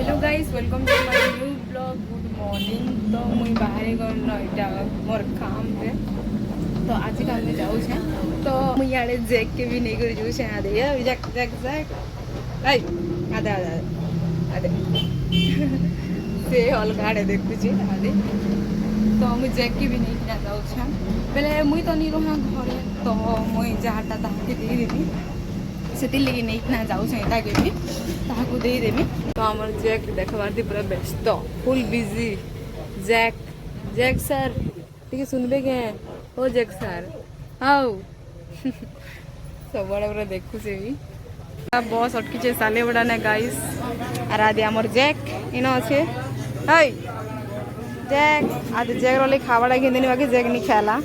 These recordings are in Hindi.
Hello guys welcome to my new blog. Good morning. तो मुई बाहर गन इटा मोर काम पे तो आज काम में जाऊँ तो मुई याडे जैक के भी नहीं कर जाऊँ आदे जैक जैक जैक आई आदे आदे आदे से अलग आड़े देखुची आदे तो मुई जैक के भी नहीं किना जाऊँ बेले मुई तो नहीं रहा घरे तो मुई जहाँटा ताके दे देवी से लगे नहीं किना जाऊँ ताके भी ताकू दे देवी। तो आमर जैक देखबार पूरा व्यस्त फुल बिजी जैक जैक सर टी सुनबे के ओ जैक सर हाउ सब बड़ा पूरा देखु से भी बस अटकी साले बड़ा ना गाइस आर आदि आमर जैक इन अच्छे हाय जैक आदि जैक रोले खावाड़ा घिंदनी बाकी जैक नहीं खेला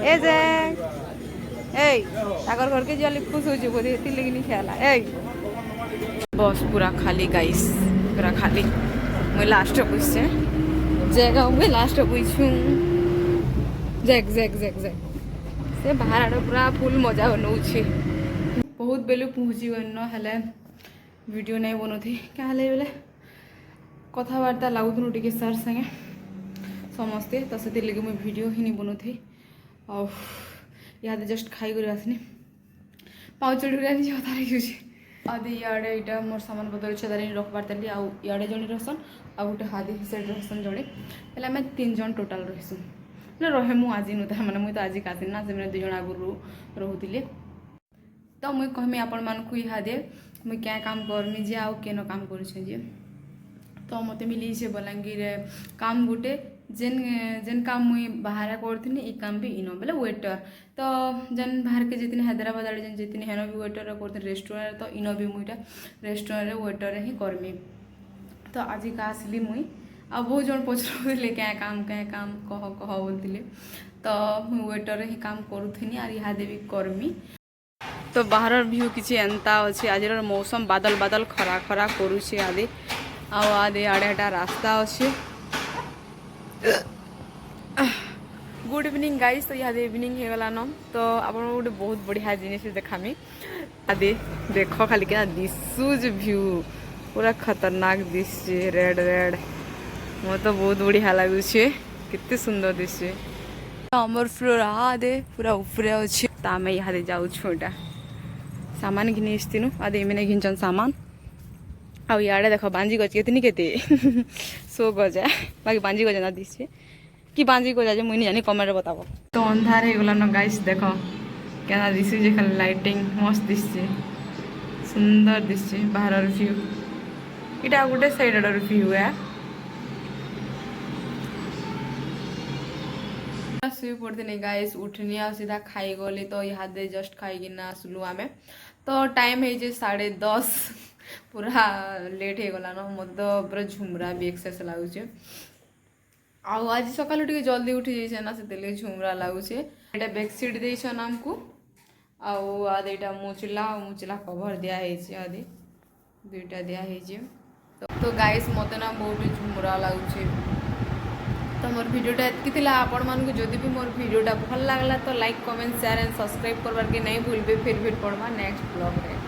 ए जैक ए ताकर घर के जल्दी खुश हो बोधे लगी नहीं खेला ए बस पूरा खाली गाइस पूरा खाली मैं लास्ट पूछे जगह मुझे लास्ट पूछूँ जैक जैक जैक जैक से बाहर आड़ पूरा फुल मजा नौचे बहुत बेलू पहुँची गन हेले वीडियो नहीं बनौथी क्या हेले बेले कथबार्ता लगुन टे सार संगे समस्ते तो से लगे मुझे वीडियो ही नहीं बनौथी और यहाँ जस्ट खाई कर आसनी पाँच चढ़ी कथा लगे आदि इे यहाँ मोर सामान पतर अच्छे तारी रखबार ताली आड़े जन रहसन आ गोटे हादी साइड रहसन जड़े पहले आम 3 जन टोटाल रहीसु ना रहे मु आज नुता मैंने मुझे तो आज आसनी ना से 2 जन आगु रोते तो मुझे कहमी आपण मानक इहादे मुझे क्या काम करमी जे आउ केन काम कर तो मत मिली से बलांगीर काम गोटे जेन जेन काम मुई बाहर करथि ई काम भी इनो बोले वेटर तो जेन बाहर के जितने हैदराबाद आड़े जेन जितने हेन भी वेटर करते रेस्टोरेंट तो इनो भी मुईटा रेस्टोरेंट वेटर ही करमी। तो आज का आसली मुई आ बहुत जन पचरुले क्या काम कह कह बोलते तो मुई वेटर ही काम करूथि और इहादे भी करमी। तो बाहर व्यू किसी एंता अच्छे आज मौसम बादल बादल खरा खरा करुचे आदि आदे आड़े रास्ता अच्छे। Good evening guys. तो यहाँ इवनिंग हो गलान तो आप गोटे बहुत बढ़िया जिनिस देखामी आदि देख खाली क्या दिशुज व्यू पूरा खतरनाक दिशे रेड रेड मत तो बहुत बढ़िया लगुचे कितने सुंदर दिशे अमर फ्लोर आदे पूरा ऊपर अच्छे तो आम यहाँ जाऊँ यहाँ सामान घिनी आसतीनु आदि इमें घिंचन सामान आ इे देख बांजी गज के केते 100 गजा बाकी बांजी गजा ना दिशे कि बांजी गजा मुझे नहीं जानी कमेंट बताओ। तो अंधार हो गलान गाइस देख क्या दिशे खाली लाइटिंग मस्त दिशे सुंदर दिशे बाहर व्यू इटा गोटे साइड आड़ व्यू है शुई पड़ती नहीं गाइस उठनी आ सीधा खाई गली तो यहाँ जस्ट खाई आसलु आम तो टाइम है 10:30 पूरा लेट हो गलान मत पूरा झुमरा भी एक्सेस लगुचे आज सका जल्दी उठी जाइए ना से झुमरा लगुचे यहाँ बेडसीट देसन आमको आदि मुचला मुचला कभर दिखाई आदि 2टा दिखाई तो गाइस मत ना बहुत झुमरा लगुचे। तो मोर वीडियोटा एतकी आपण मानक जदि भी मोर वीडियोटा भल लगला तो like comment share and subscribe करवार के नहीं भूलबे फिर पड़वा नेक्स्ट ब्लॉग रे।